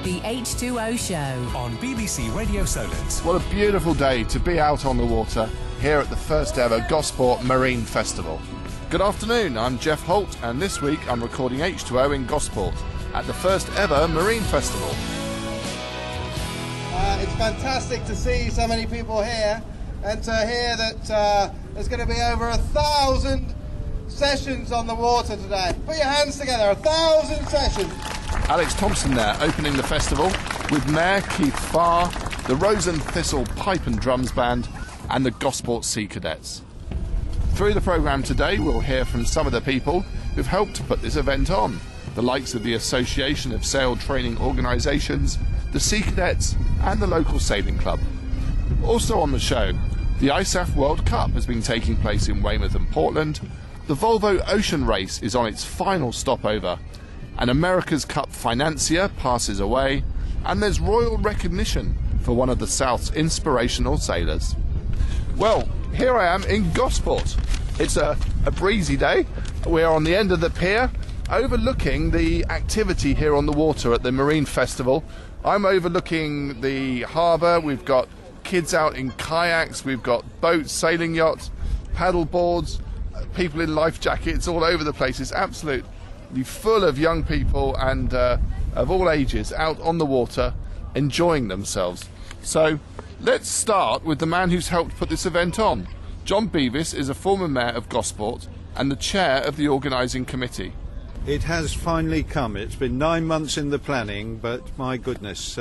The H2O Show on BBC Radio Solent. What a beautiful day to be out on the water here at the first ever Gosport Marine Festival. Good afternoon, I'm Geoff Holt, and this week I'm recording H2O in Gosport at the first ever Marine Festival. It's fantastic to see so many people here and to hear that there's going to be over 1,000 sessions on the water today. Put your hands together, 1,000 sessions. Alex Thomson there, opening the festival with Mayor Keith Farr, the Rose and Thistle Pipe and Drums Band and the Gosport Sea Cadets. Through the programme today we'll hear from some of the people who've helped to put this event on, the likes of the Association of Sail Training Organisations, the Sea Cadets and the local sailing club. Also on the show, the ISAF World Cup has been taking place in Weymouth and Portland, the Volvo Ocean race is on its final stopover, and America's Cup financier passes away, and there's royal recognition for one of the South's inspirational sailors. Well, here I am in Gosport. It's a breezy day. We're on the end of the pier, overlooking the activity here on the water at the Marine Festival. I'm overlooking the harbour. We've got kids out in kayaks, we've got boats, sailing yachts, paddle boards, people in life jackets all over the place. It's absolutely full of young people and of all ages out on the water enjoying themselves. So let's start with the man who's helped put this event on. John Beavis is a former mayor of Gosport and the chair of the organising committee. It has finally come. It's been 9 months in the planning, but my goodness,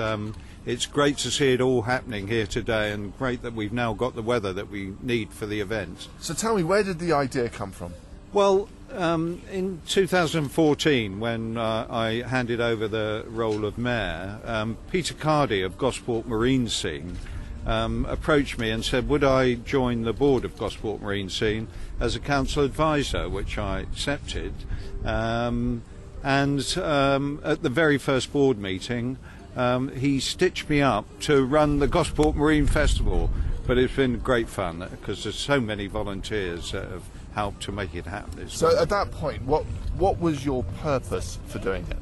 it's great to see it all happening here today, and great that we've now got the weather that we need for the event. So tell me, where did the idea come from? Well, in 2014, when I handed over the role of mayor, Peter Cardy of Gosport Marine Scene approached me and said, would I join the board of Gosport Marine Scene as a council advisor, which I accepted. And at the very first board meeting, he stitched me up to run the Gosport Marine Festival. But it's been great fun because there's so many volunteers that have helped to make it happen. So at that point, what was your purpose for doing it?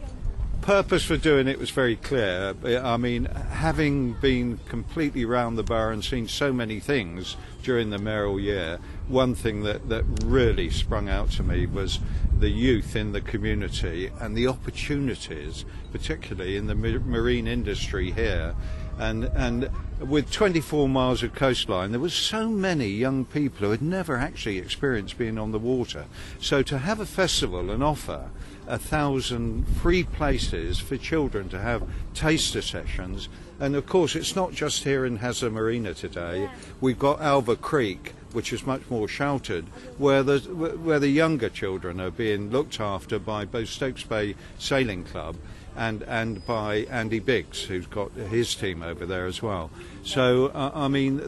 Purpose for doing it was very clear. I mean, having been completely round the borough and seen so many things during the mayoral year, one thing that really sprung out to me was the youth in the community and the opportunities, particularly in the marine industry here. And with 24 miles of coastline, there was so many young people who had never actually experienced being on the water. So to have a festival and offer 1,000 free places for children to have taster sessions, and of course it's not just here in Hazard Marina today. We've got Alva Creek, which is much more sheltered, where the younger children are being looked after by both Stokes Bay Sailing Club and by Andy Biggs, who's got his team over there as well. So, I mean,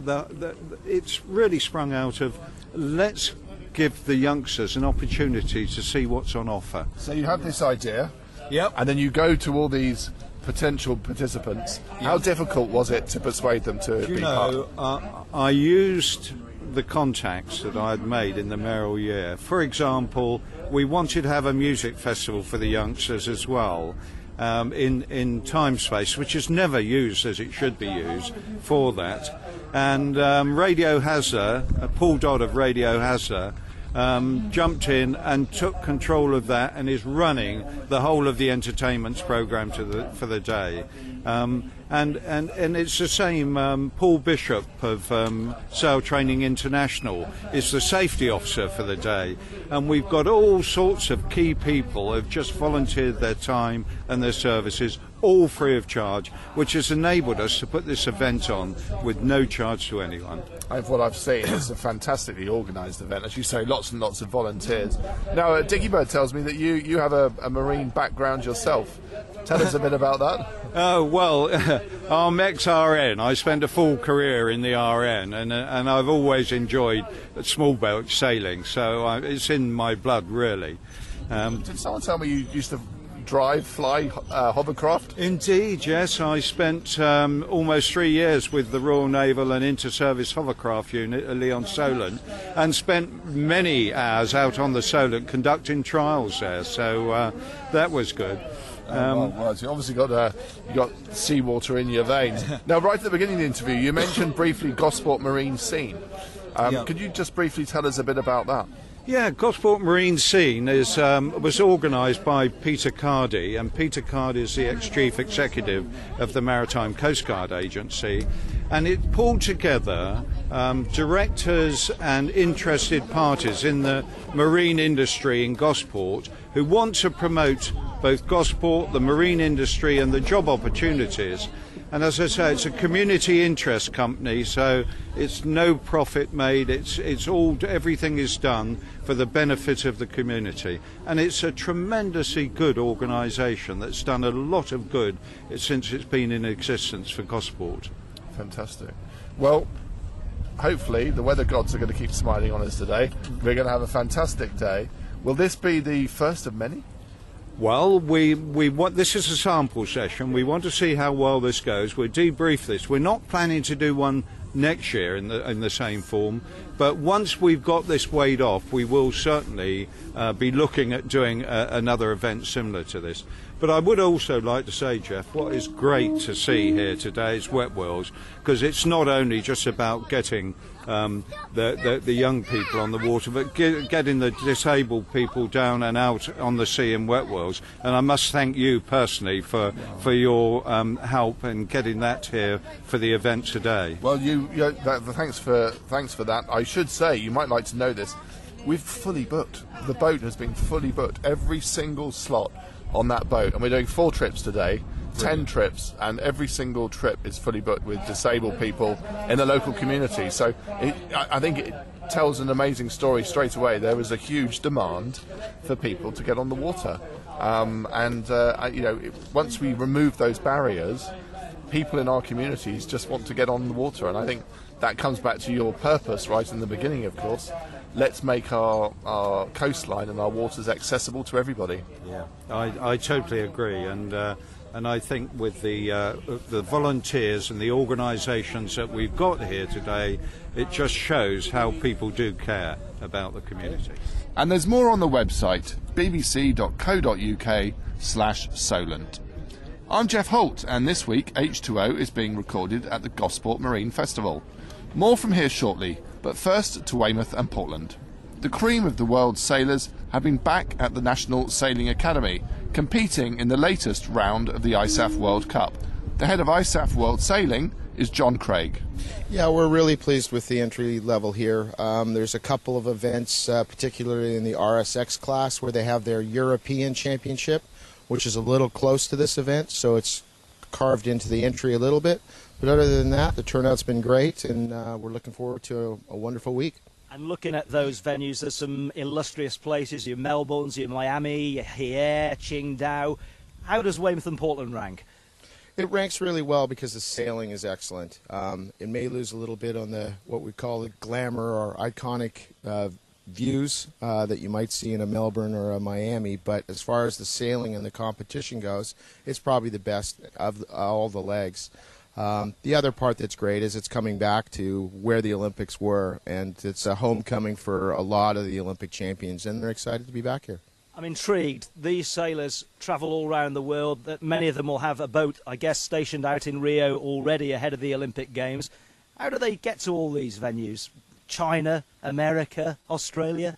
it's really sprung out of, let's give the youngsters an opportunity to see what's on offer. So you had this idea, yep, and then you go to all these potential participants. Yep. How difficult was it to persuade them to be part? I used the contacts that I had made in the mayoral year. For example, we wanted to have a music festival for the youngsters as well. In time space, which is never used as it should be used for that. And Radio Hazard, Paul Dodd of Radio Hazard, jumped in and took control of that and is running the whole of the entertainments programme for the day. And it's the same. Paul Bishop of Sail Training International is the safety officer for the day, and we've got all sorts of key people who have just volunteered their time and their services, all free of charge, which has enabled us to put this event on with no charge to anyone. What I've seen, it's a fantastically organised event, as you say, lots and lots of volunteers. Now, Dickie Bird tells me that you have a marine background yourself. Tell us a bit about that. Oh, well, I'm ex-RN. I spent a full career in the RN, and I've always enjoyed small boat sailing, so it's in my blood, really. Did someone tell me you used to fly hovercraft? Indeed, yes. I spent almost 3 years with the Royal Naval and Inter-Service Hovercraft Unit at Leon Solent, and spent many hours out on the Solent conducting trials there, so that was good. Well, so you obviously you got seawater in your veins. Now, right at the beginning of the interview, you mentioned briefly Gosport Marine scene. Could you just briefly tell us a bit about that? Yeah, Gosport Marine Scene was organised by Peter Cardy, and Peter Cardy is the ex-chief executive of the Maritime Coast Guard Agency, and it pulled together directors and interested parties in the marine industry in Gosport who want to promote both Gosport, the marine industry, and the job opportunities. And as I say, it's a community interest company, so it's no profit made. Everything is done for the benefit of the community, and it's a tremendously good organisation that's done a lot of good since it's been in existence for Gosport. Fantastic. Well, hopefully the weather gods are going to keep smiling on us today. We're going to have a fantastic day. Will this be the first of many? Well, we want, this is a sample session. We want to see how well this goes. We'll debrief this. We're not planning to do one next year in the same form, but once we've got this weighed off, we will certainly be looking at doing another event similar to this. But I would also like to say, Geoff, what is great to see here today is Wet Worlds, because it's not only just about getting the young people on the water, but getting the disabled people down and out on the sea in Wet Worlds. And I must thank you personally for your help in getting that here for the event today. Well, thanks for that. I should say, you might like to know this, we've fully booked. The boat has been fully booked, every single slot on that boat, and we're doing 4 trips today. 10 trips, and every single trip is fully booked with disabled people in the local community. So I think it tells an amazing story straight away. There is a huge demand for people to get on the water, once we remove those barriers, people in our communities just want to get on the water. And I think that comes back to your purpose right in the beginning, of course. Let's make our coastline and our waters accessible to everybody. Yeah, I totally agree, and I think with the volunteers and the organisations that we've got here today, it just shows how people do care about the community. And there's more on the website, bbc.co.uk/Solent. I'm Geoff Holt, and this week H2O is being recorded at the Gosport Marine Festival. More from here shortly, but first to Weymouth and Portland. The cream of the world's sailors have been back at the National Sailing Academy, competing in the latest round of the ISAF World Cup. The head of ISAF World Sailing is John Craig. Yeah, we're really pleased with the entry level here. There's a couple of events, particularly in the RSX class, where they have their European Championship, which is a little close to this event, so it's carved into the entry a little bit. But other than that, the turnout's been great, and we're looking forward to a wonderful week. And looking at those venues, there's some illustrious places, your Melbournes, your Miami, your Hierre, Qingdao. How does Weymouth and Portland rank? It ranks really well because the sailing is excellent. It may lose a little bit on what we call the glamour or iconic views that you might see in a Melbourne or a Miami, but as far as the sailing and the competition goes, it's probably the best of all the legs. The other part that's great is it's coming back to where the Olympics were, and it's a homecoming for a lot of the Olympic champions, and they're excited to be back here. I'm intrigued. These sailors travel all around the world. That many of them will have a boat, I guess, stationed out in Rio already ahead of the Olympic Games. How do they get to all these venues? China, America, Australia?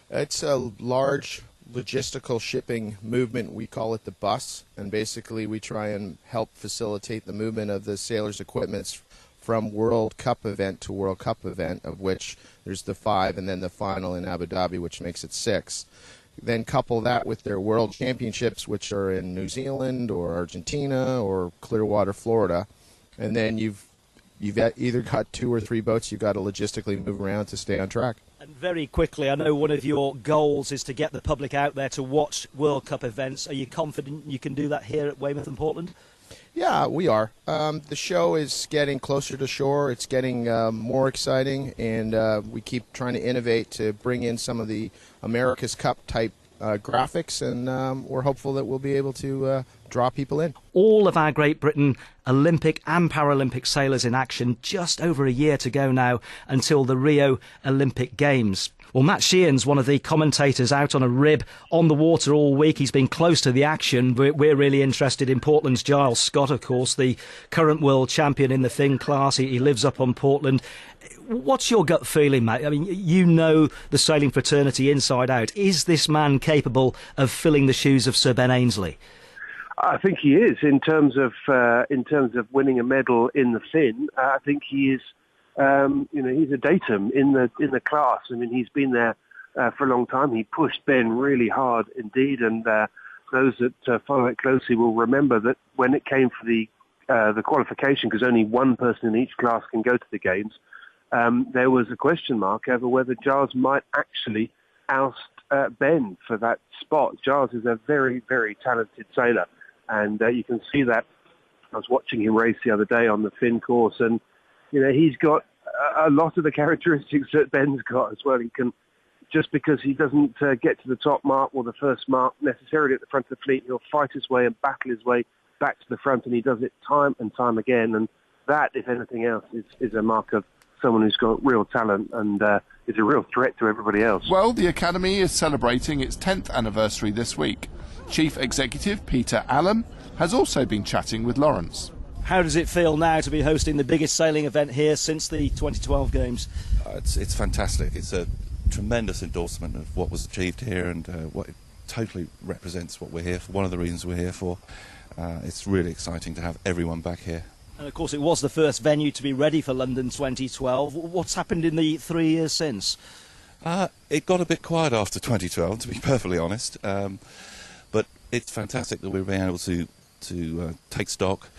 It's a large logistical shipping movement. We call it the bus, and basically we try and help facilitate the movement of the sailors' equipments from World Cup event to World Cup event, of which there's the 5 and then the final in Abu Dhabi, which makes it 6. Then couple that with their World Championships, which are in New Zealand or Argentina or Clearwater, Florida, and then you've either got 2 or 3 boats you've got to logistically move around to stay on track. And very quickly, I know one of your goals is to get the public out there to watch World Cup events. Are you confident you can do that here at Weymouth and Portland? Yeah, we are. The show is getting closer to shore. It's getting more exciting, and we keep trying to innovate to bring in some of the America's Cup type graphics, and we're hopeful that we'll be able to draw people in. All of our Great Britain Olympic and Paralympic sailors in action, just over a year to go now until the Rio Olympic Games. Well, Matt Sheehan's one of the commentators out on a rib on the water all week. He's been close to the action. We're really interested in Portland's Giles Scott, of course, the current world champion in the Finn class. He lives up on Portland. What's your gut feeling, mate? I mean, you know the sailing fraternity inside out. Is this man capable of filling the shoes of Sir Ben Ainslie? I think he is in terms of winning a medal in the Finn. I think he is. He's a datum in the class. I mean, he's been there for a long time. He pushed Ben really hard indeed, and those that follow it closely will remember that when it came for the qualification, because only one person in each class can go to the games, there was a question mark over whether Giles might actually oust Ben for that spot. Giles is a very, very talented sailor, and you can see that. I was watching him race the other day on the Finn course, and he's got a lot of the characteristics that Ben's got as well. He can, just because he doesn't get to the top mark or the first mark necessarily at the front of the fleet, he'll fight his way and battle his way back to the front, and he does it time and time again. And that, if anything else, is a mark of someone who's got real talent and is a real threat to everybody else. Well, the Academy is celebrating its 10th anniversary this week. Chief Executive Peter Allen has also been chatting with Lawrence. How does it feel now to be hosting the biggest sailing event here since the 2012 Games? It's fantastic. It's a tremendous endorsement of what was achieved here, and what it totally represents what we're here for, one of the reasons we're here for. It's really exciting to have everyone back here. And of course it was the first venue to be ready for London 2012. What's happened in the 3 years since? It got a bit quiet after 2012, to be perfectly honest. But it's fantastic that we're being able to take stock,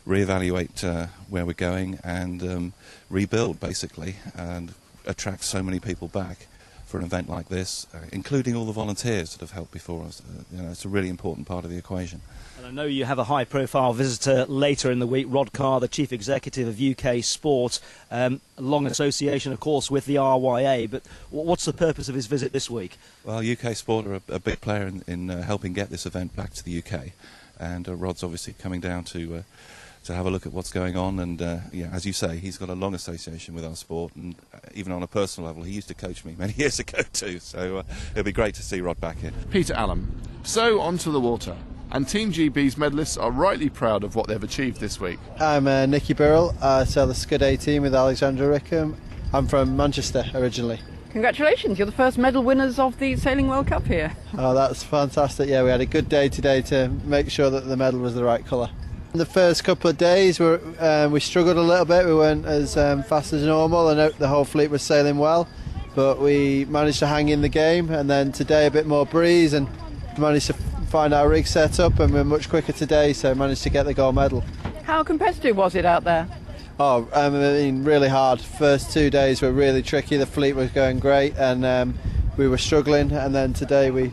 reevaluate where we're going, and rebuild basically, and attract so many people back for an event like this, including all the volunteers that have helped before us. It's a really important part of the equation. And I know you have a high-profile visitor later in the week, Rod Carr, the Chief Executive of UK Sport, a long association, of course, with the RYA, but what's the purpose of his visit this week? Well, UK Sport are a big player in helping get this event back to the UK, and Rod's obviously coming down to have a look at what's going on, and as you say, he's got a long association with our sport, and even on a personal level, he used to coach me many years ago too, so it'll be great to see Rod back here. Peter Allen. So, onto the water. And Team GB's medalists are rightly proud of what they've achieved this week. I'm Nicky Birrell. I sail the Scud 18 with Alexandra Rickham. I'm from Manchester originally. Congratulations, you're the first medal winners of the Sailing World Cup here. Oh, that's fantastic. Yeah, we had a good day today to make sure that the medal was the right colour. The first couple of days we struggled a little bit. We weren't as fast as normal, and the whole fleet was sailing well, but we managed to hang in the game. And then today a bit more breeze, and managed to find our rig set up, and we're much quicker today, so managed to get the gold medal. How competitive was it out there? Oh, I mean, really hard. First 2 days were really tricky. The fleet was going great, and we were struggling, and then today we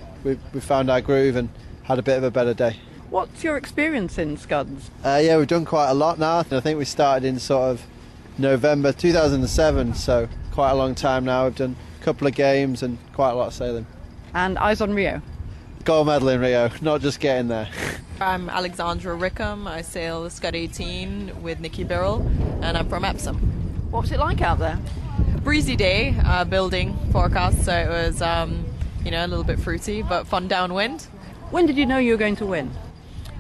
found our groove and had a bit of a better day. What's your experience in Scuds? Yeah, we've done quite a lot now. I think we started in sort of November 2007, so quite a long time now. We've done a couple of games and quite a lot of sailing. And eyes on Rio? Gold medal in Rio, not just getting there. I'm Alexandra Rickham. I sail the Scud 18 with Nicky Birrell, and I'm from Epsom. What was it like out there? Breezy day, building forecast, so it was a little bit fruity, but fun downwind. When did you know you were going to win?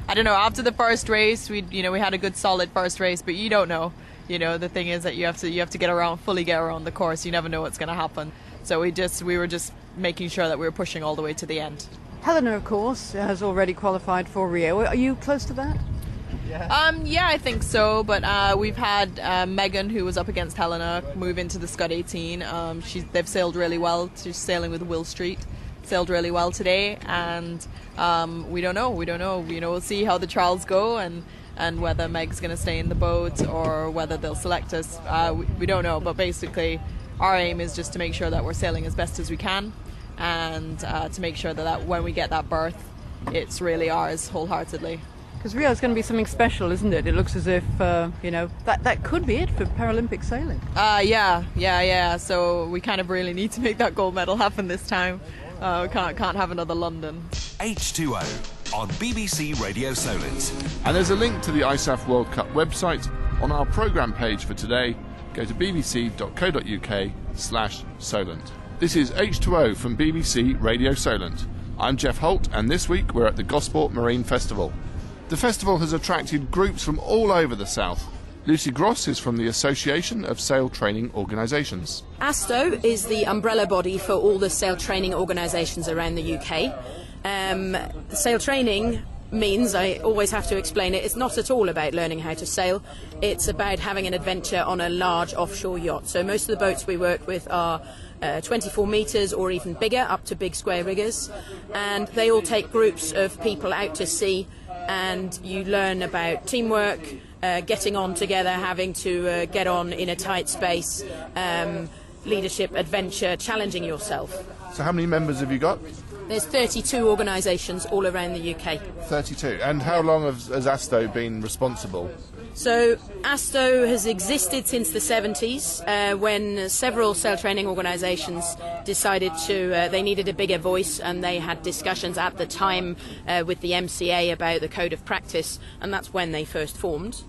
I don't know. After the first race, we had a good solid first race, but you don't know. The thing is that you have to fully get around the course. You never know what's going to happen. So we were just making sure that we were pushing all the way to the end. Helena, of course, has already qualified for Rio. Are you close to that? Yeah, I think so. But we've had Megan, who was up against Helena, move into the Scud 18. They've sailed really well. She's sailing with Will Street. Sailed really well today, and we don't know. We'll see how the trials go, and whether Meg's going to stay in the boat or whether they'll select us. We don't know. But basically, our aim is just to make sure that we're sailing as best as we can, and to make sure that when we get that berth, it's really ours wholeheartedly. Because Rio is going to be something special, isn't it? It looks as if that could be it for Paralympic sailing. Yeah. So we kind of really need to make that gold medal happen this time. We can't have another London. H2O on BBC Radio Solent. And there's a link to the ISAF World Cup website on our programme page for today. Go to bbc.co.uk/Solent. This is H2O from BBC Radio Solent. I'm Geoff Holt, and this week we're at the Gosport Marine Festival. The festival has attracted groups from all over the south. Lucy Gross is from the Association of Sail Training Organisations. ASTO is the umbrella body for all the sail training organisations around the UK. Sail training means, I always have to explain it, it's not at all about learning how to sail. It's about having an adventure on a large offshore yacht. So most of the boats we work with are 24 metres or even bigger, up to big square riggers, and they all take groups of people out to sea, and you learn about teamwork, getting on together, having to get on in a tight space, leadership, adventure, challenging yourself. So how many members have you got? There's 32 organisations all around the UK. 32. And how long has ASTO been responsible? So ASTO has existed since the 70s when several sail training organisations decided they needed a bigger voice, and they had discussions at the time with the MCA about the code of practice, and that's when they first formed.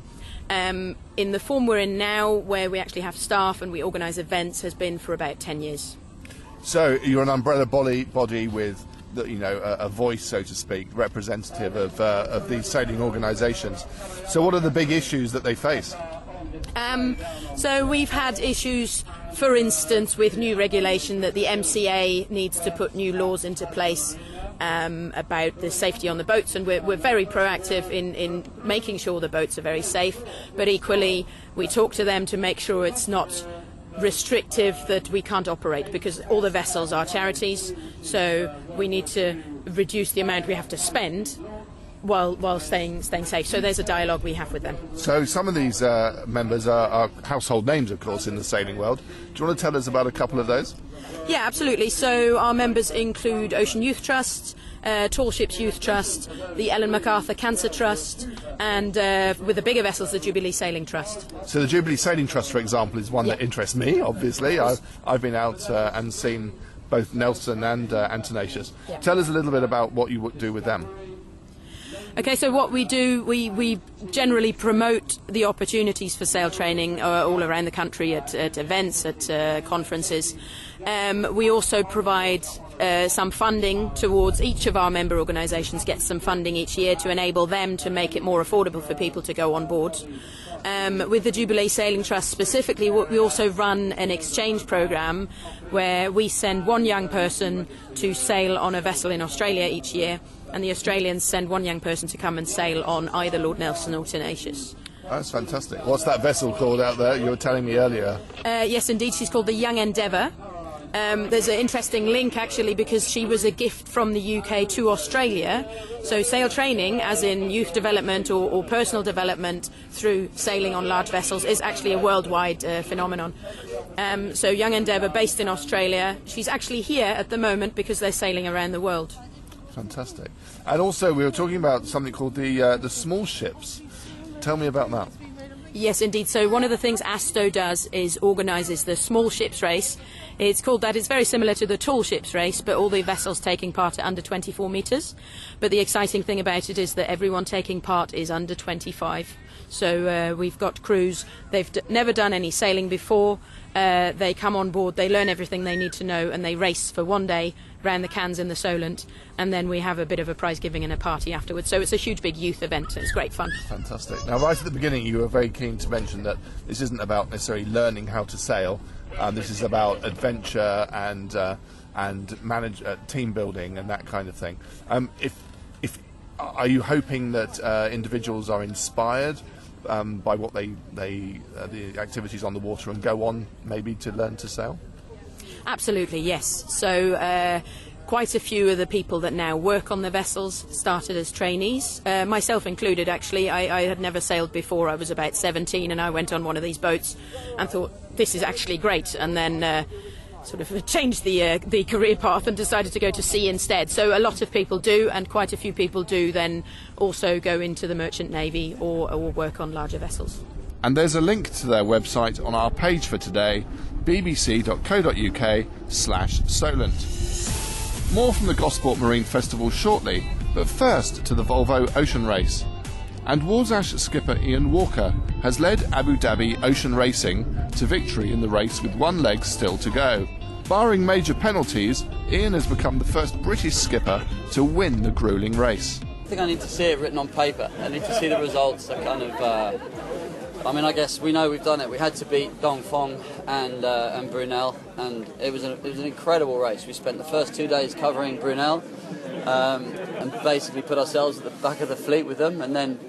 In the form we're in now, where we actually have staff and we organise events, has been for about 10 years. So you're an umbrella body with, a voice, so to speak, representative of these sailing organisations. So what are the big issues that they face? So we've had issues, for instance, with new regulation that the MCA needs to put new laws into place about the safety on the boats, and we're very proactive in making sure the boats are very safe, but equally we talk to them to make sure it's not restrictive that we can't operate, because all the vessels are charities, so we need to reduce the amount we have to spend while staying safe. So there's a dialogue we have with them. So some of these members are household names, of course, in the sailing world. Do you want to tell us about a couple of those? Yeah, absolutely. So our members include Ocean Youth Trust, Tall Ships Youth Trust, the Ellen MacArthur Cancer Trust, and with the bigger vessels, the Jubilee Sailing Trust. So the Jubilee Sailing Trust, for example, is one that interests me, obviously. I've been out and seen both Nelson and Tenacious. Yeah. Tell us a little bit about what you do with them. Okay, so what we do, we generally promote the opportunities for sail training all around the country at events, at conferences. We also provide some funding towards each of our member organisations, get some funding each year to enable them to make it more affordable for people to go on board. With the Jubilee Sailing Trust specifically, we also run an exchange programme where we send one young person to sail on a vessel in Australia each year, and the Australians send one young person to come and sail on either Lord Nelson or Tenacious. That's fantastic. What's that vessel called out there? You were telling me earlier. Yes, indeed. She's called the Young Endeavour. There's an interesting link, actually, because she was a gift from the UK to Australia. So sail training, as in youth development or personal development through sailing on large vessels, is actually a worldwide phenomenon. So Young Endeavour, based in Australia. She's actually here at the moment because they're sailing around the world. Fantastic. And also we were talking about something called the small ships. Tell me about that. Yes, indeed. So one of the things ASTO does is organises the small ships race. It's called that. It's very similar to the tall ships race, but all the vessels taking part are under 24 metres. But the exciting thing about it is that everyone taking part is under 25. So we've got crews. They've never done any sailing before. They come on board, they learn everything they need to know, and they race for one day round the Cans in the Solent, and then we have a bit of a prize giving and a party afterwards. So it's a huge big youth event, and it's great fun. Fantastic. Now, right at the beginning, you were very keen to mention that this isn't about necessarily learning how to sail. This is about adventure and team building and that kind of thing. Are you hoping that individuals are inspired by what the activities on the water and go on maybe to learn to sail? Absolutely, yes. So quite a few of the people that now work on the vessels started as trainees, myself included, actually. I had never sailed before. I was about 17 and I went on one of these boats and thought, this is actually great, and then sort of changed the career path and decided to go to sea instead. So a lot of people do, and quite a few people do then also go into the Merchant Navy or work on larger vessels. And there's a link to their website on our page for today, bbc.co.uk/Solent. More from the Gosport Marine Festival shortly, but first to the Volvo Ocean race. And Warsash skipper Ian Walker has led Abu Dhabi Ocean Racing to victory in the race with one leg still to go. Barring major penalties, Ian has become the first British skipper to win the gruelling race. I think I need to see it written on paper. I need to see the results. I guess we know we've done it. We had to beat Dongfeng and Brunel, and it was an incredible race. We spent the first 2 days covering Brunel and basically put ourselves at the back of the fleet with them, and then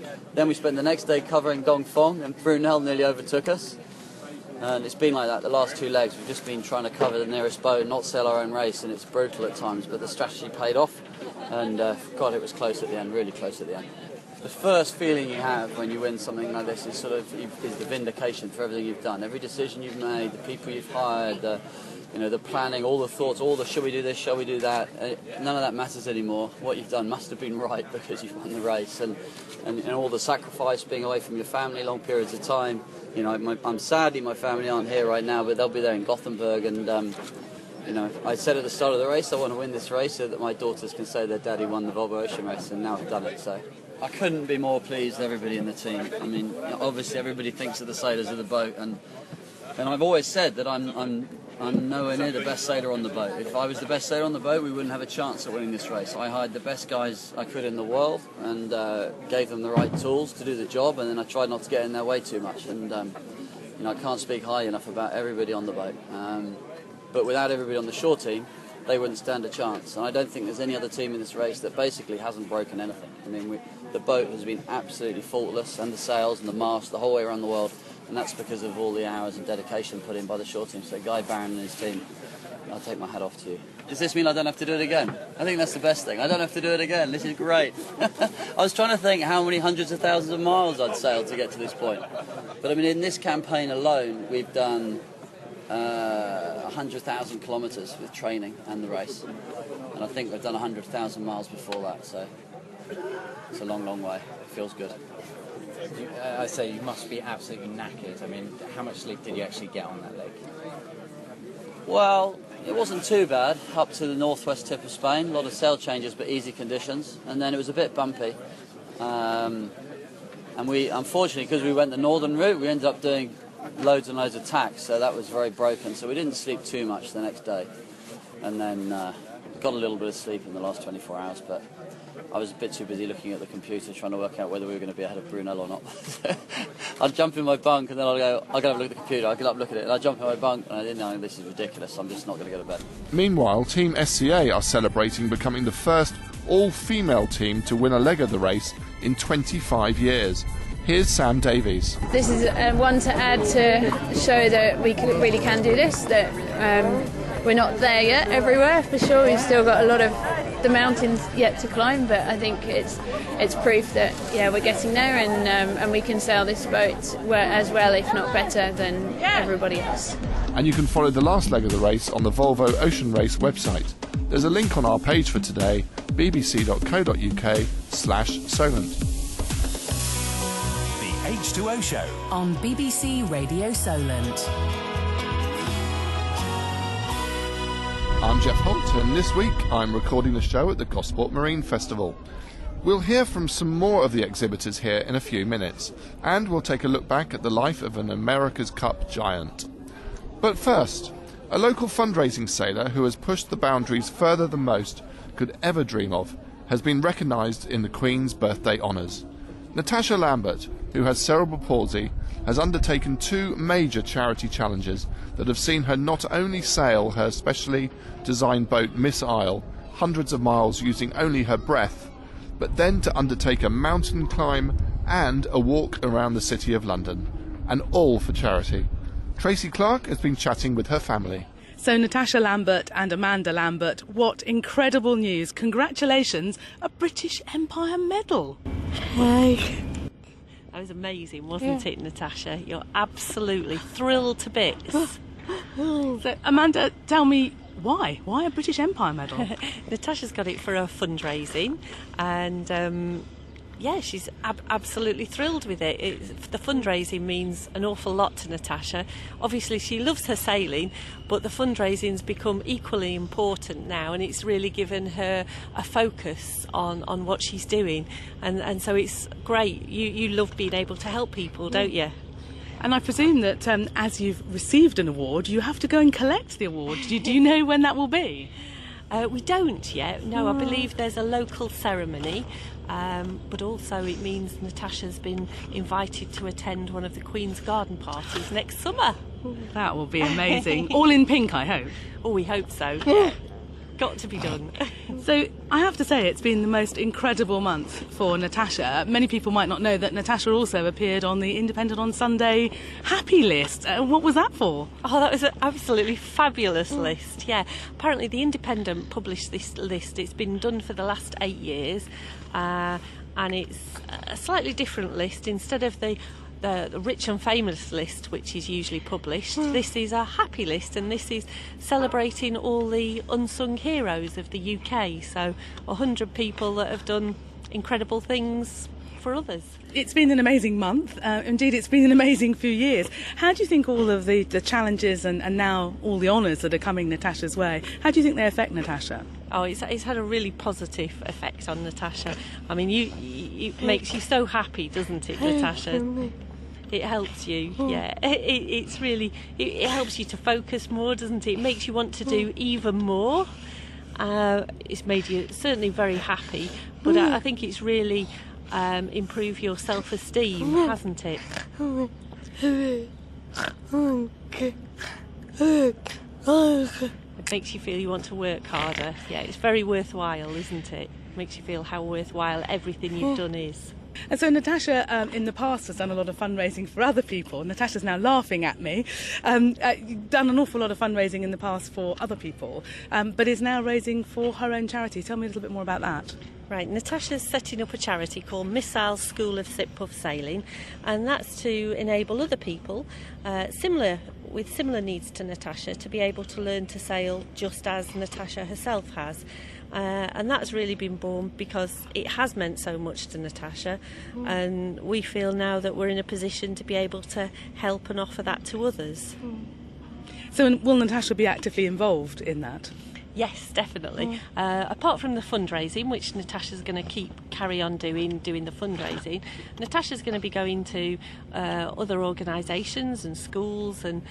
we spent the next day covering Dongfeng, and Brunel nearly overtook us. And it's been like that the last 2 legs. We've just been trying to cover the nearest boat and not sail our own race, and it's brutal at times, but the strategy paid off, and God, it was close at the end, really close at the end. The first feeling you have when you win something like this is is the vindication for everything you've done. Every decision you've made, the people you've hired, the planning, all the thoughts, all the shall we do this, shall we do that, none of that matters anymore. What you've done must have been right because you've won the race, and all the sacrifice, being away from your family long periods of time. I'm sadly my family aren't here right now, but they'll be there in Gothenburg, and I said at the start of the race I want to win this race so that my daughters can say their daddy won the Volvo Ocean race, and now I've done it. So I couldn't be more pleased with everybody in the team. I mean, obviously everybody thinks of the sailors of the boat, and I've always said that I'm nowhere near the best sailor on the boat. If I was the best sailor on the boat, we wouldn't have a chance at winning this race. I hired the best guys I could in the world and gave them the right tools to do the job, and then I tried not to get in their way too much. And I can't speak high enough about everybody on the boat. But without everybody on the shore team, they wouldn't stand a chance. And I don't think there's any other team in this race that basically hasn't broken anything. I mean, the boat has been absolutely faultless, and the sails and the mast the whole way around the world. And that's because of all the hours and dedication put in by the shore team. So Guy Barron and his team, I'll take my hat off to you. Does this mean I don't have to do it again? I think that's the best thing. I don't have to do it again. This is great. I was trying to think how many hundreds of thousands of miles I'd sailed to get to this point. But I mean, in this campaign alone, we've done 100,000 kilometres with training and the race. And I think we've done 100,000 miles before that. So it's a long, long way. It feels good. I say you must be absolutely knackered. I mean, how much sleep did you actually get on that leg? Well, it wasn't too bad. Up to the northwest tip of Spain, a lot of sail changes but easy conditions, and then it was a bit bumpy. And we, unfortunately, because we went the northern route, we ended up doing loads and loads of tacks, so that was very broken. So we didn't sleep too much the next day, and then got a little bit of sleep in the last 24 hours, but I was a bit too busy looking at the computer trying to work out whether we were going to be ahead of Brunel or not. I'd jump in my bunk and then I'll go have a look at the computer, I'll get up, look at it, and I'd jump in my bunk and I didn't know, this is ridiculous, I'm just not going to go to bed. Meanwhile, Team SCA are celebrating becoming the first all-female team to win a leg of the race in 25 years. Here's Sam Davies. This is one to add to show that we really can do this, that we're not there yet everywhere for sure. We've still got a lot of the mountains yet to climb, but I think it's proof that we're getting there, and we can sail this boat as well, if not better, than everybody else. And you can follow the last leg of the race on the Volvo Ocean Race website. There's a link on our page for today, bbc.co.uk/Solent. The H2O Show on BBC Radio Solent. I'm Geoff Holt, and this week I'm recording the show at the Gosport Marine Festival. We'll hear from some more of the exhibitors here in a few minutes, and we'll take a look back at the life of an America's Cup giant. But first, a local fundraising sailor who has pushed the boundaries further than most could ever dream of has been recognised in the Queen's birthday honours. Natasha Lambert, who has cerebral palsy, has undertaken 2 major charity challenges that have seen her not only sail her specially designed boat Miss Isle hundreds of miles using only her breath, but then to undertake a mountain climb and a walk around the City of London, and all for charity. Tracy Clark has been chatting with her family. So Natasha Lambert and Amanda Lambert, what incredible news. Congratulations, a British Empire medal. Hey. That was amazing, wasn't it, Natasha? You're absolutely thrilled to bits. So, Amanda, tell me, why? Why a British Empire medal? Natasha's got it for her fundraising, and she's absolutely thrilled with it. The fundraising means an awful lot to Natasha. Obviously, she loves her sailing, but the fundraising's become equally important now, and it's really given her a focus on what she's doing. And so it's great. You love being able to help people, don't you? And I presume that as you've received an award, you have to go and collect the award. Do you know when that will be? We don't yet. No, I believe there's a local ceremony, but also it means Natasha's been invited to attend one of the Queen's garden parties next summer. That will be amazing. All in pink, I hope. Oh, we hope so. Yeah. Got to be done. So I have to say it's been the most incredible month for Natasha. Many people might not know that Natasha also appeared on the Independent on Sunday Happy List. What was that for? Oh, that was an absolutely fabulous list, yeah. Apparently the Independent published this list. It's been done for the last 8 years, and it's a slightly different list. Instead of the rich and famous list, which is usually published, this is a happy list, and this is celebrating all the unsung heroes of the UK. So 100 people that have done incredible things for others. It's been an amazing month. Indeed, it's been an amazing few years. How do you think all of the challenges and now all the honours that are coming Natasha's way, how do you think they affect Natasha? Oh, it's had a really positive effect on Natasha. I mean, it makes you so happy, doesn't it, Natasha? It helps you, yeah. It's really, it helps you to focus more, doesn't it? It makes you want to do even more. It's made you certainly very happy, but I think it's really improved your self-esteem, hasn't it? It makes you feel you want to work harder. Yeah, it's very worthwhile, isn't it? It makes you feel how worthwhile everything you've done is. And so Natasha, in the past, has done a lot of fundraising for other people. Natasha's now laughing at me. You've done an awful lot of fundraising in the past for other people, but is now raising for her own charity. Tell me a little bit more about that. Right, Natasha's setting up a charity called Missile's School of Sit-Puff Sailing, and that's to enable other people with similar needs to Natasha to be able to learn to sail just as Natasha herself has. And that's really been born because it has meant so much to Natasha, and we feel now that we're in a position to be able to help and offer that to others. So will Natasha be actively involved in that? Yes, definitely. Apart from the fundraising, which Natasha's going to carry on doing the fundraising, Natasha's going to be going to other organisations and schools and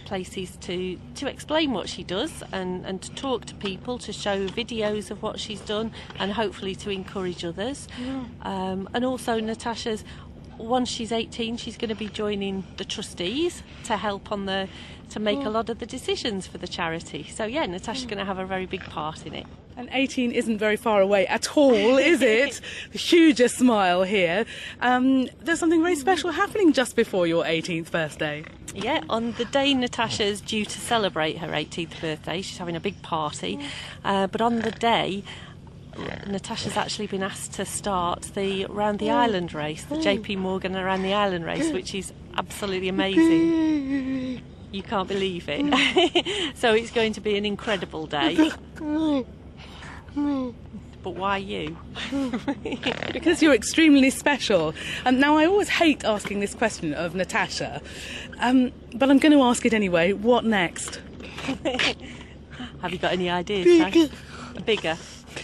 places to explain what she does and to talk to people, to show videos of what she's done, and hopefully to encourage others. And also Natasha's, once she's 18, she's going to be joining the trustees to help to make a lot of the decisions for the charity. So yeah, Natasha's going to have a very big part in it. And 18 isn't very far away at all, is it? Huge a smile here. There's something very special happening just before your 18th birthday. Yeah, on the day Natasha's due to celebrate her 18th birthday, she's having a big party. But on the day, Natasha's actually been asked to start the Round the Island race, the JP Morgan Around the Island race, which is absolutely amazing. You can't believe it. So it's going to be an incredible day. But why you? Because you're extremely special. Now, I always hate asking this question of Natasha, but I'm going to ask it anyway. What next? Have you got any ideas, Tash? Bigger.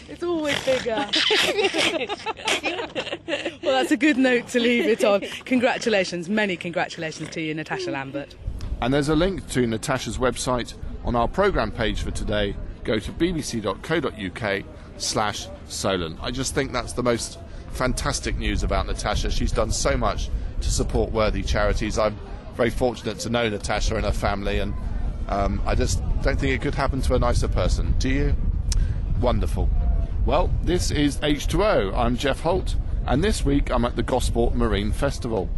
It's always bigger. Well, that's a good note to leave it on. Congratulations, many congratulations to you, Natasha Lambert. And there's a link to Natasha's website on our programme page for today. Go to bbc.co.uk/Solent. I just think that's the most fantastic news about Natasha. She's done so much to support worthy charities. I'm very fortunate to know Natasha and her family, and I just don't think it could happen to a nicer person. Do you? Wonderful. Well, this is H2O. I'm Geoff Holt, and this week I'm at the Gosport Marine Festival.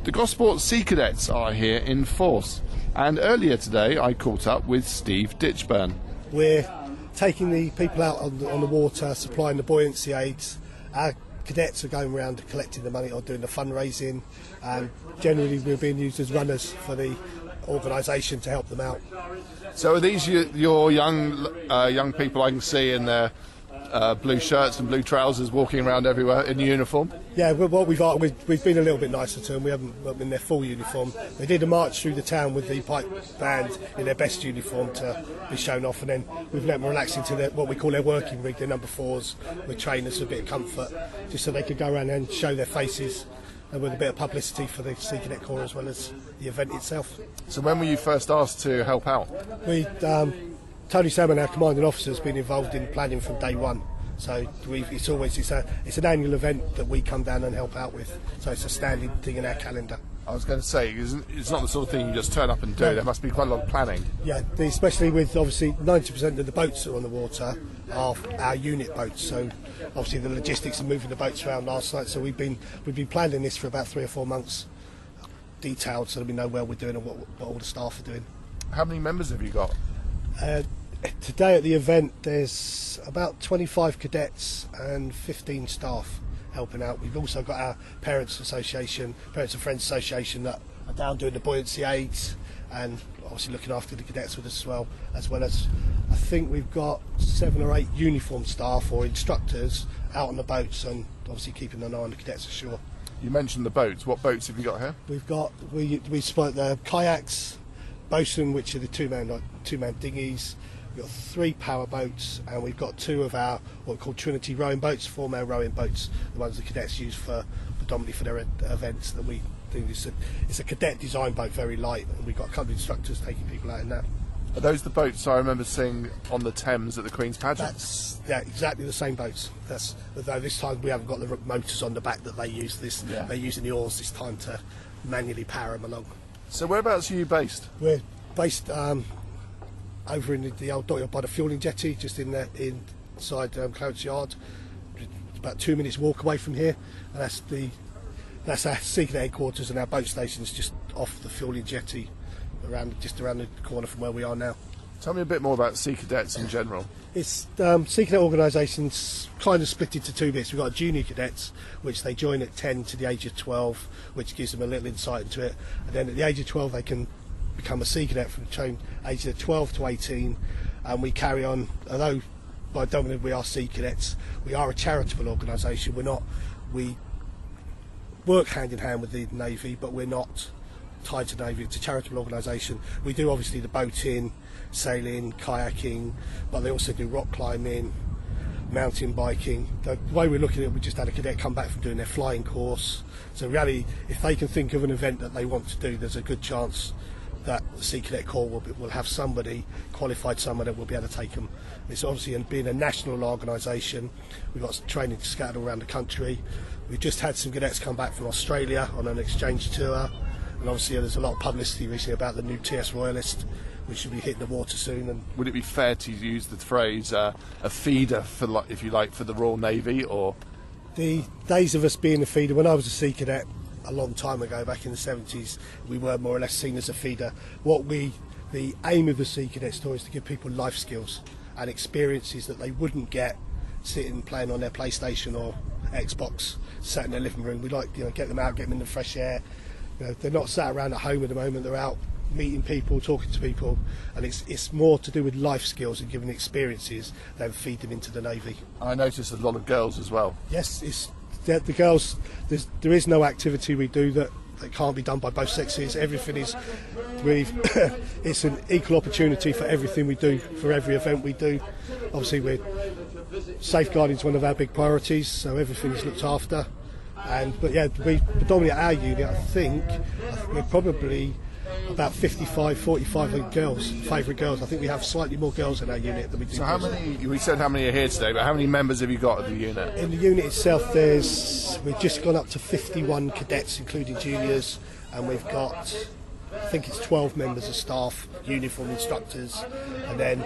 The Gosport Sea Cadets are here in force, and earlier today I caught up with Steve Ditchburn. We're taking the people out on the water, supplying the buoyancy aids. Our cadets are going around collecting the money or doing the fundraising, and generally we're being used as runners for the organisation to help them out. So are these your young people I can see in their blue shirts and blue trousers walking around everywhere in uniform? Yeah, well, we've been a little bit nicer to them. We haven't been in their full uniform. They did a march through the town with the pipe band in their best uniform to be shown off, and then we've let them relax into what we call their working rig, their number 4s, with trainers for a bit of comfort, just so they could go around and show their faces and with a bit of publicity for the Sea Cadet Corps as well as the event itself. So when were you first asked to help out? Tony Salmon, our commanding officer, has been involved in planning from day one. So it's an annual event that we come down and help out with. So it's a standing thing in our calendar. I was going to say, it's not the sort of thing you just turn up and do. No. There must be quite a lot of planning. Yeah, especially with obviously 90% of the boats that are on the water are our unit boats. So obviously the logistics of moving the boats around last night. So we've been planning this for about 3 or 4 months, detailed, so that we know where we're doing and what all the staff are doing. How many members have you got? Today at the event, there's about 25 cadets and 15 staff helping out. We've also got our Parents and Friends Association that are down doing the buoyancy aids and obviously looking after the cadets with us as well as I think we've got 7 or 8 uniformed staff or instructors out on the boats and obviously keeping an eye on the cadets ashore. You mentioned the boats. What boats have you got here? We split the kayaks, bosun, which are the two-man dinghies. We've got 3 power boats, and we've got 2 of our what we call Trinity rowing boats, 4-man rowing boats, the ones the cadets use predominantly for their events that we do. It's a cadet design boat, very light, and we've got a couple of instructors taking people out in that. Are those the boats I remember seeing on the Thames at the Queen's Pageant? That's exactly the same boats. Although this time we haven't got the motors on the back that they use. They're using the oars this time to manually power them along. So whereabouts are you based? We're based over in the old dockyard by the fueling jetty, just inside Clarence Yard. It's about 2 minutes walk away from here, and that's our Sea Cadet headquarters, and our boat station's just off the fueling jetty, just around the corner from where we are now. Tell me a bit more about Sea Cadets in general. It's Sea Cadet organisation's kind of split into 2 bits. We've got junior cadets, which they join at 10 to the age of 12, which gives them a little insight into it, and then at the age of 12 they can become a Sea Cadet from the ages of 12 to 18, and we carry on. Although by dominant we are Sea Cadets, we are a charitable organisation. We work hand in hand with the Navy, but we're not tied to the Navy. It's a charitable organisation. We do obviously the boating, sailing, kayaking, but they also do rock climbing, mountain biking. The way we're looking at it, we just had a cadet come back from doing their flying course. So really, if they can think of an event that they want to do, there's a good chance that the Sea Cadet Corps will have somebody, qualified someone that will be able to take them. It's obviously, and being a national organisation, we've got training scattered all around the country. We've just had some cadets come back from Australia on an exchange tour, and obviously there's a lot of publicity recently about the new TS Royalist, which should be hitting the water soon. And would it be fair to use the phrase a feeder, for, if you like, for the Royal Navy? Or the days of us being a feeder, when I was a Sea Cadet a long time ago, back in the 70s, we were more or less seen as a feeder. The aim of the Sea Cadet store is to give people life skills and experiences that they wouldn't get sitting playing on their PlayStation or Xbox, sat in their living room. We like get them out, get them in the fresh air. They're not sat around at home at the moment. They're out meeting people, talking to people, and it's more to do with life skills and giving experiences than feed them into the Navy. I noticed a lot of girls as well. Yes, the girls. There is no activity we do that can't be done by both sexes. Everything is it's an equal opportunity for everything we do, for every event we do. Obviously, safeguarding is one of our big priorities, so everything is looked after. But we predominantly at our unit, I think we're probably about 45 girls, favourite girls. I think we have slightly more girls in our unit than we do. So how many? We said how many are here today, but how many members have you got of the unit? In the unit itself, we've just gone up to 51 cadets, including juniors, and we've got, I think it's 12 members of staff, uniform instructors, and then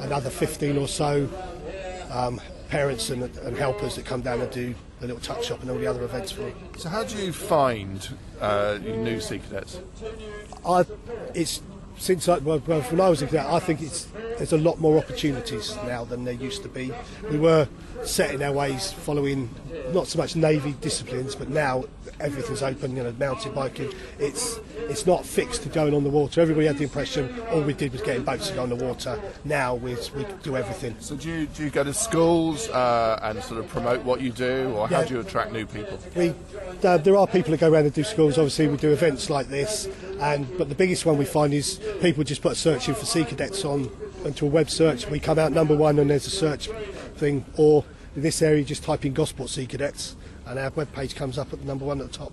another 15 or so parents and helpers that come down and do the little tuck shop and all the other events for them. So how do you find new Sea Cadets? When I was a cadet, I think there's a lot more opportunities now than there used to be. We were set in our ways following not so much Navy disciplines, but now everything's open, mountain biking. It's not fixed to going on the water. Everybody had the impression all we did was get in boats to go on the water. Now we do everything. So do you go to schools and sort of promote what you do, or how do you attract new people? There are people that go around and do schools. Obviously we do events like this, but the biggest one we find is people just put a search in for Sea Cadets onto a web search. We come out number one and there's a search thing, or in this area just type in Gosport Sea Cadets and our web page comes up at the number one at the top.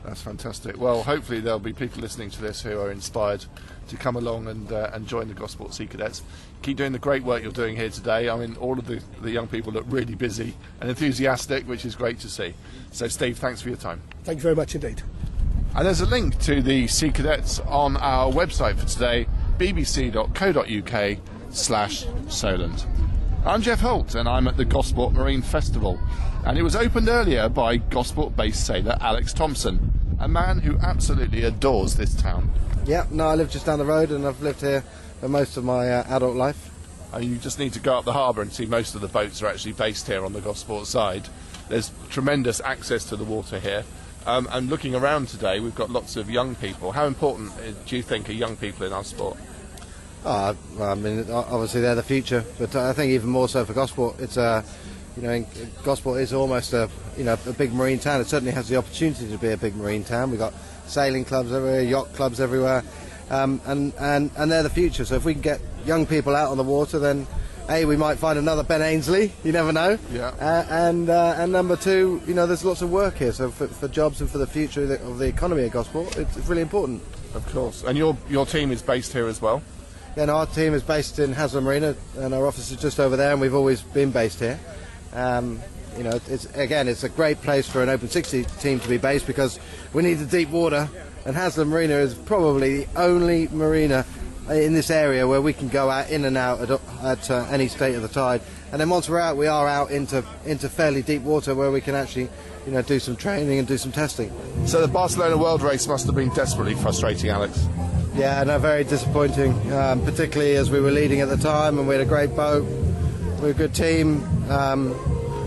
That's fantastic. Well, hopefully there'll be people listening to this who are inspired to come along and join the Gosport Sea Cadets. Keep doing the great work you're doing here today. I mean, all of the young people look really busy and enthusiastic, which is great to see. So, Steve, thanks for your time. Thank you very much indeed. And there's a link to the Sea Cadets on our website for today, bbc.co.uk/Solent. I'm Geoff Holt, and I'm at the Gosport Marine Festival, and it was opened earlier by Gosport-based sailor Alex Thomson, a man who absolutely adores this town. Yeah, no, I live just down the road, and I've lived here for most of my adult life. And you just need to go up the harbour and see most of the boats are actually based here on the Gosport side. There's tremendous access to the water here. And looking around today, we've got lots of young people. How important do you think are young people in our sport? I mean, obviously they're the future, but I think even more so for Gosport. It's Gosport is almost a big marine town. It certainly has the opportunity to be a big marine town. We've got sailing clubs everywhere, yacht clubs everywhere, and they're the future. So if we can get young people out on the water, then we might find another Ben Ainslie. You never know. Yeah. And number two, there's lots of work here. So for jobs and for the future of the economy of Gosport, it's really important. Of course. And your team is based here as well? Yeah, our team is based in H2O Marine, and our office is just over there, and we've always been based here. It's a great place for an Open 60 team to be based because we need the deep water, and H2O Marine is probably the only marina in this area where we can go out in and out at any state of the tide. And then once we're out, we are out into fairly deep water where we can actually do some training and do some testing. So the Barcelona World Race must have been desperately frustrating, Alex. Yeah, no, very disappointing, particularly as we were leading at the time and we had a great boat, we were a good team.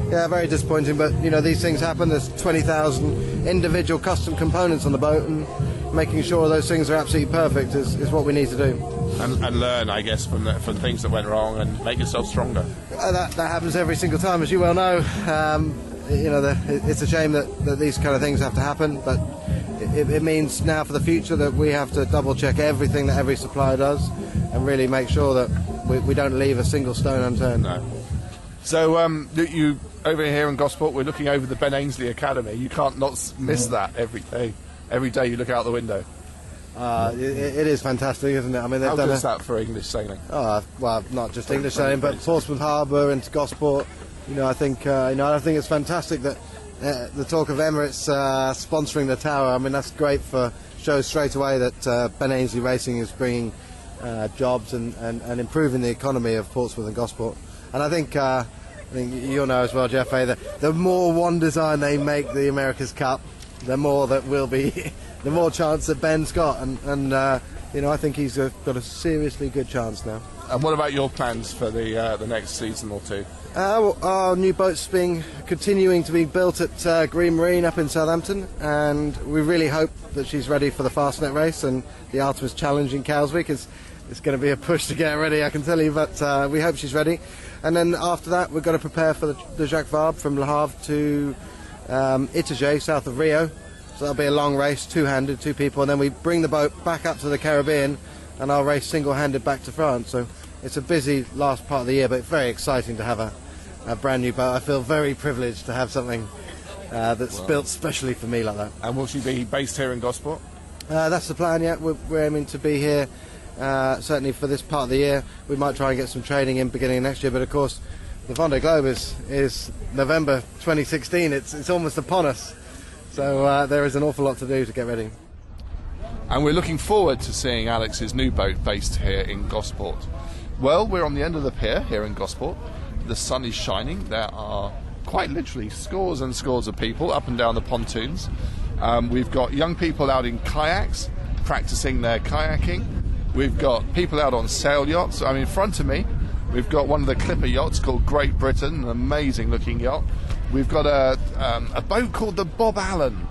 Very disappointing, but these things happen. There's 20,000 individual custom components on the boat, and making sure those things are absolutely perfect is what we need to do. And learn, I guess, from things that went wrong and make yourself stronger. That happens every single time, as you well know. It's a shame that these kind of things have to happen, but it means now for the future that we have to double check everything that every supplier does and really make sure that we don't leave a single stone unturned. No. So you over here in Gosport, we're looking over the Ben Ainslie Academy. You can't not miss that every day. Every day you look out the window. It is fantastic, isn't it? I mean, they've How done good is that for English sailing? Well, not just English sailing, but Portsmouth Harbour and Gosport. I think it's fantastic that the talk of Emirates sponsoring the tower. I mean, that's great shows straight away that Ben Ainslie Racing is bringing jobs and improving the economy of Portsmouth and Gosport. And I think you'll know as well, Geoff, that the more one design they make the America's Cup, the more that will be, the more chance that Ben's got. And I think he's got a seriously good chance now. And what about your plans for the next season or two? Our new boat's continuing to be built at Green Marine up in Southampton, and we really hope that she's ready for the Fastnet race and the Artemis Challenge in Cowswick. It's going to be a push to get ready, I can tell you, but we hope she's ready. And then after that, we've got to prepare for the Jacques Vabre from Le Havre to Itajaí, south of Rio. So that'll be a long race, two-handed, two people, and then we bring the boat back up to the Caribbean, and I'll race single-handed back to France. So it's a busy last part of the year, but it's very exciting to have a brand new boat. I feel very privileged to have something that's built specially for me like that. And will she be based here in Gosport? That's the plan, yeah. We're aiming to be here certainly for this part of the year. We might try and get some training in beginning of next year, but of course the Vendée Globe is November 2016. It's almost upon us, so there is an awful lot to do to get ready. And we're looking forward to seeing Alex's new boat based here in Gosport. Well, we're on the end of the pier here in Gosport. The sun is shining. There are quite literally scores and scores of people up and down the pontoons. We've got young people out in kayaks practicing their kayaking. We've got people out on sail yachts. I mean, in front of me, we've got one of the clipper yachts called Great Britain, an amazing looking yacht. We've got a boat called the Bob Allen.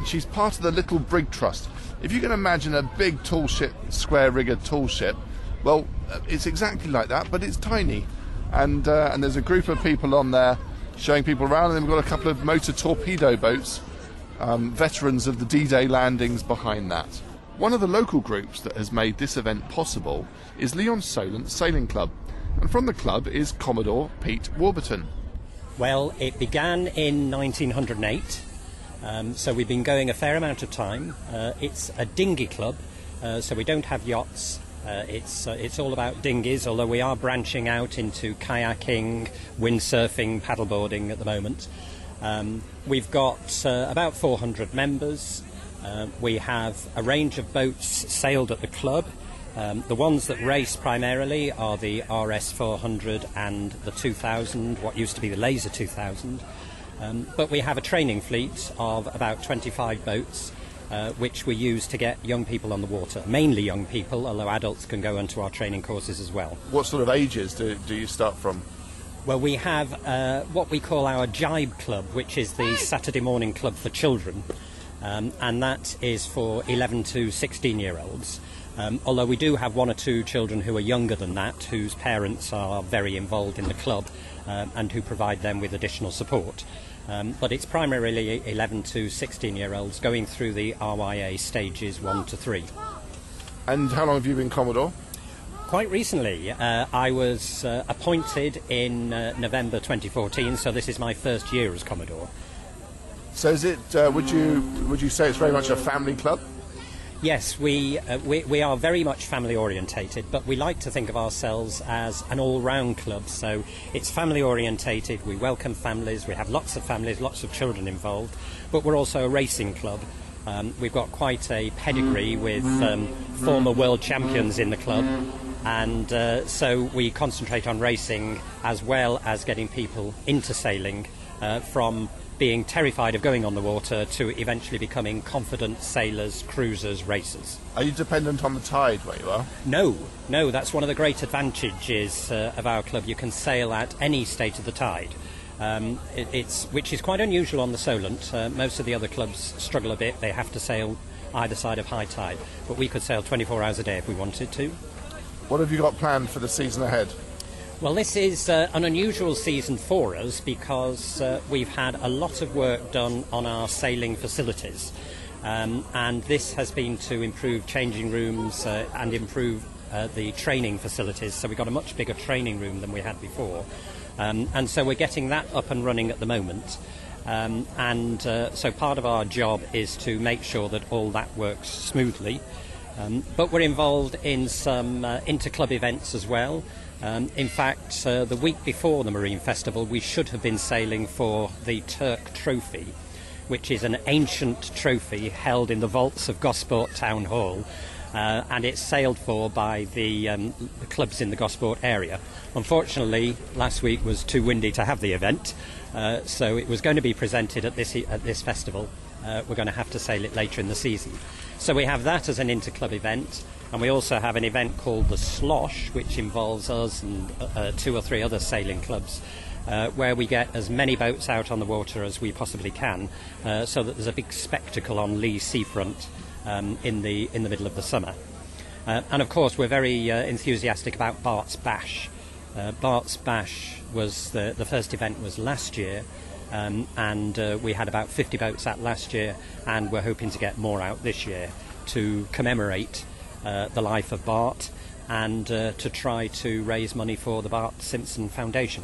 She's part of the Little Brig Trust. If you can imagine a big tall ship, square-rigged tall ship, well, it's exactly like that, but it's tiny. And there's a group of people on there showing people around, and then we've got a couple of motor torpedo boats, veterans of the D-Day landings behind that. One of the local groups that has made this event possible is Lyon Solent Sailing Club, and from the club is Commodore Pete Warburton. Well, it began in 1908 So we've been going a fair amount of time. It's a dinghy club, so we don't have yachts. It's all about dinghies, although we are branching out into kayaking, windsurfing, paddleboarding at the moment. We've got about 400 members. We have a range of boats sailed at the club. The ones that race primarily are the RS400 and the 2000, what used to be the Laser 2000. But we have a training fleet of about 25 boats, which we use to get young people on the water, mainly young people, although adults can go onto our training courses as well. What sort of ages do you start from? Well, we have what we call our Jibe Club, which is the Saturday morning club for children, and that is for 11 to 16-year-olds. Although we do have one or two children who are younger than that, whose parents are very involved in the club and who provide them with additional support. But it's primarily 11 to 16-year-olds going through the RYA stages 1 to 3. And how long have you been Commodore? Quite recently. I was appointed in November 2014, so this is my first year as Commodore. So is it, would you say it's very much a family club? Yes, we are very much family orientated, but we like to think of ourselves as an all-round club. So it's family orientated, we welcome families, we have lots of families, lots of children involved, but we're also a racing club. We've got quite a pedigree with former world champions in the club, and so we concentrate on racing as well as getting people into sailing from being terrified of going on the water to eventually becoming confident sailors, cruisers, racers. Are you dependent on the tide where you are? No, that's one of the great advantages of our club. You can sail at any state of the tide, which is quite unusual on the Solent. Most of the other clubs struggle a bit. They have to sail either side of high tide, but we could sail 24 hours a day if we wanted to. What have you got planned for the season ahead? Well, this is an unusual season for us because we've had a lot of work done on our sailing facilities, and this has been to improve changing rooms and improve the training facilities. So we've got a much bigger training room than we had before, and so we're getting that up and running at the moment. So part of our job is to make sure that all that works smoothly. But we're involved in some inter-club events as well. In fact, the week before the Marine Festival, we should have been sailing for the Turk Trophy, which is an ancient trophy held in the vaults of Gosport Town Hall, and it's sailed for by the clubs in the Gosport area. Unfortunately, last week was too windy to have the event, so it was going to be presented at this festival. We're going to have to sail it later in the season. So we have that as an inter-club event, and we also have an event called the Slosh, which involves us and 2 or 3 other sailing clubs, where we get as many boats out on the water as we possibly can, so that there's a big spectacle on Lee seafront in the middle of the summer. And of course we're very enthusiastic about Bart's Bash. Bart's Bash was the first event was last year, and we had about 50 boats out last year, and we're hoping to get more out this year to commemorate the life of Bart and to try to raise money for the Bart Simpson Foundation.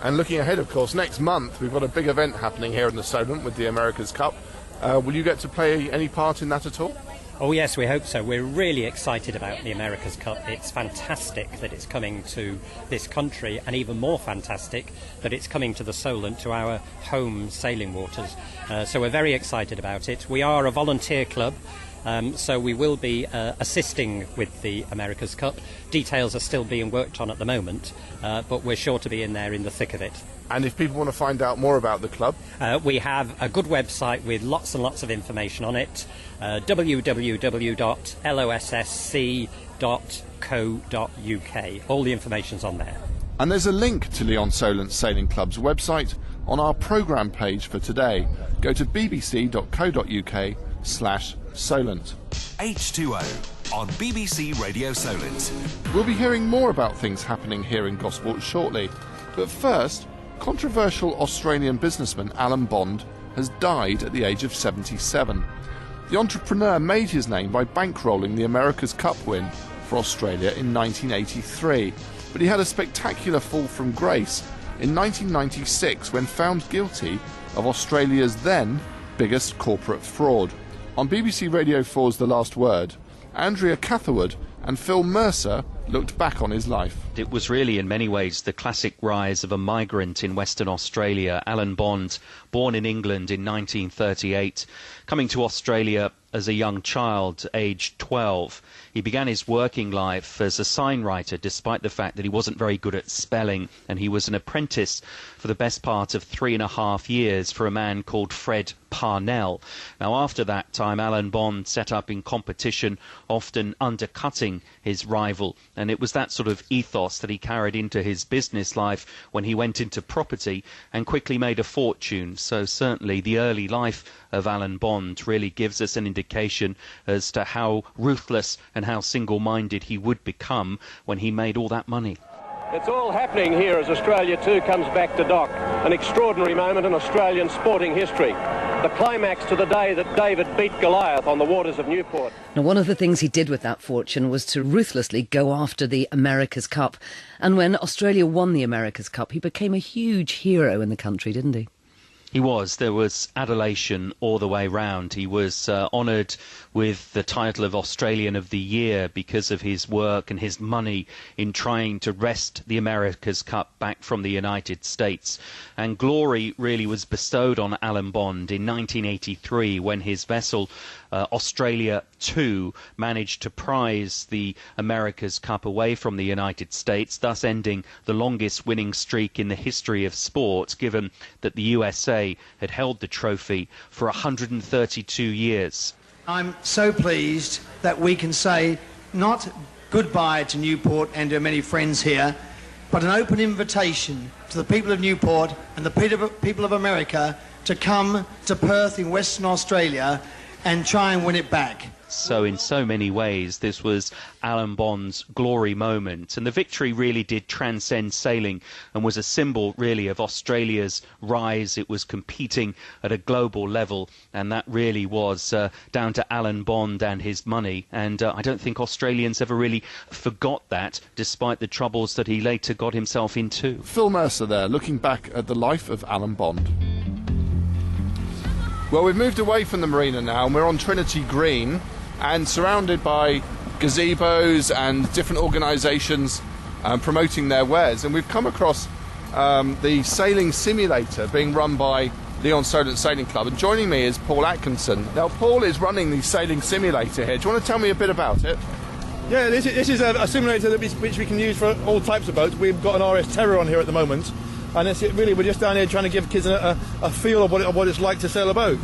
And looking ahead, of course, next month we've got a big event happening here in the Solent with the America's Cup. Will you get to play any part in that at all? Oh yes, we hope so. We're really excited about the America's Cup. It's fantastic that it's coming to this country, and even more fantastic that it's coming to the Solent, to our home sailing waters. So we're very excited about it. We are a volunteer club, so we will be assisting with the America's Cup. Details are still being worked on at the moment, but we're sure to be in there in the thick of it. And if people want to find out more about the club? We have a good website with lots and lots of information on it, www.lossc.co.uk. All the information's on there. And there's a link to Leon Solent Sailing Club's website on our programme page for today. Go to bbc.co.uk/Solent. H2O on BBC Radio Solent. We'll be hearing more about things happening here in Gosport shortly, but first, controversial Australian businessman Alan Bond has died at the age of 77. The entrepreneur made his name by bankrolling the America's Cup win for Australia in 1983, but he had a spectacular fall from grace in 1996 when found guilty of Australia's then biggest corporate fraud. On BBC Radio 4's The Last Word, Andrea Catherwood and Phil Mercer looked back on his life. It was really in many ways the classic rise of a migrant in Western Australia. Alan Bond, born in England in 1938, coming to Australia as a young child, aged 12. He began his working life as a signwriter, despite the fact that he wasn't very good at spelling, and he was an apprentice for the best part of 3.5 years for a man called Fred Parnell. Now, after that time, Alan Bond set up in competition, often undercutting his rival, and it was that sort of ethos that he carried into his business life when he went into property and quickly made a fortune. So certainly the early life of Alan Bond really gives us an indication as to how ruthless and how single-minded he would become when he made all that money. It's all happening here as Australia 2 comes back to dock. An extraordinary moment in Australian sporting history. The climax to the day that David beat Goliath on the waters of Newport. Now, one of the things he did with that fortune was to ruthlessly go after the America's Cup. And when Australia won the America's Cup, he became a huge hero in the country, didn't he? He was. There was adulation all the way round. He was honoured with the title of Australian of the Year because of his work and his money in trying to wrest the America's Cup back from the United States. And glory really was bestowed on Alan Bond in 1983 when his vessel Australia 2 managed to prize the America's Cup away from the United States, thus ending the longest winning streak in the history of sport, given that the USA had held the trophy for 132 years. I'm so pleased that we can say not goodbye to Newport and to many friends here, but an open invitation to the people of Newport and the people of America to come to Perth in Western Australia and try and win it back. So in so many ways, this was Alan Bond's glory moment. And the victory really did transcend sailing and was a symbol, really, of Australia's rise. It was competing at a global level, and that really was down to Alan Bond and his money. And I don't think Australians ever really forgot that, despite the troubles that he later got himself into. Phil Mercer there, looking back at the life of Alan Bond. Well, we've moved away from the marina now, and we're on Trinity Green, and surrounded by gazebos and different organisations promoting their wares. And we've come across the sailing simulator being run by Leon Solent Sailing Club, and joining me is Paul Atkinson. Now, Paul is running the sailing simulator here. Do you want to tell me a bit about it? Yeah, this is a simulator which we can use for all types of boats. We've got an RS Terror on here at the moment, and we're just down here trying to give kids a feel of what it's like to sail a boat.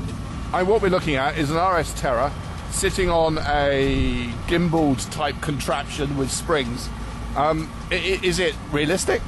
And what we're looking at is an RS Terror sitting on a gimbaled type contraption with springs. Is it realistic?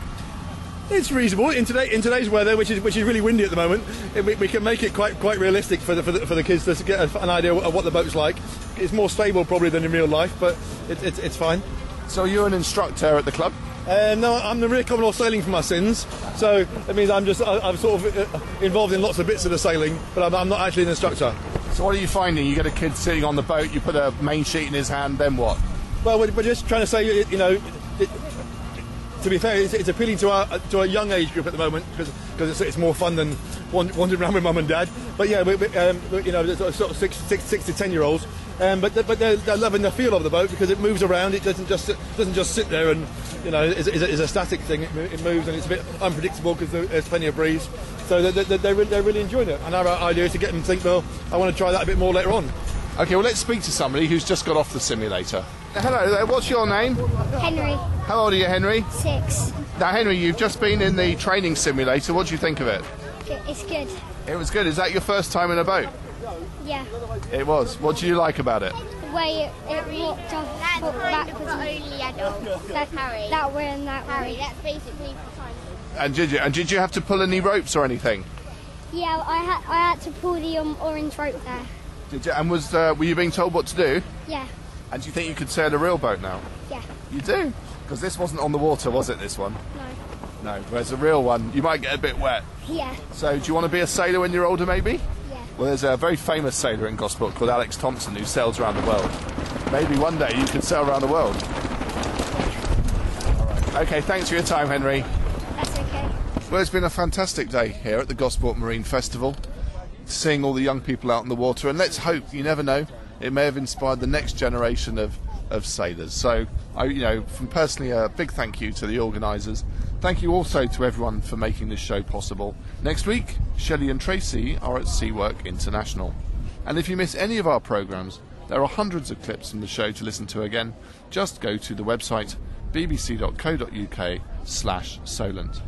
It's reasonable in today's weather, which is really windy at the moment. We can make it quite realistic for the kids to get an idea of what the boat's like. It's more stable probably than in real life, but it's fine. So you're an instructor at the club? No, I'm the Rear Commodore Sailing for my sins, so that means I'm sort of involved in lots of bits of the sailing, but I'm not actually an instructor. So what are you finding? You get a kid sitting on the boat, you put a main sheet in his hand, then what? Well, we're just trying to say, to be fair, it's appealing to a young age group at the moment because it's more fun than wandering around with mum and dad. But yeah, sort of 6 to 10 year olds. But they're loving the feel of the boat because it moves around. It doesn't just sit there and it's a static thing. It moves and it's a bit unpredictable because there's plenty of breeze. So they're really enjoying it. And our idea is to get them to think, well, I want to try that a bit more later on. Okay, well, let's speak to somebody who's just got off the simulator. Hello there, what's your name? Henry. How old are you, Henry? 6. Now, Henry, you've just been in the training simulator. What do you think of it? It's good. It was good. Is that your first time in a boat? Yeah. It was. What do you like about it? The way it walked off backwards. Only adults. That way and that way. That's basically fine. And did you have to pull any ropes or anything? Yeah, I had to pull the orange rope there. Did you? And were you being told what to do? Yeah. And do you think you could sail a real boat now? Yeah. You do? Because this wasn't on the water, was it, this one? No. No, whereas a real one, you might get a bit wet. Yeah. So do you want to be a sailor when you're older, maybe? Yeah. Well, there's a very famous sailor in Gosport called Alex Thomson who sails around the world. Maybe one day you could sail around the world. All right. Okay, thanks for your time, Henry. That's okay. Well, it's been a fantastic day here at the Gosport Marine Festival. seeing all the young people out in the water, and let's hope, you never know, it may have inspired the next generation of sailors. So, from personally, a big thank you to the organisers. Thank you also to everyone for making this show possible. Next week, Shelley and Tracy are at Seawork International. And if you miss any of our programmes, there are hundreds of clips from the show to listen to again. Just go to the website bbc.co.uk/Solent.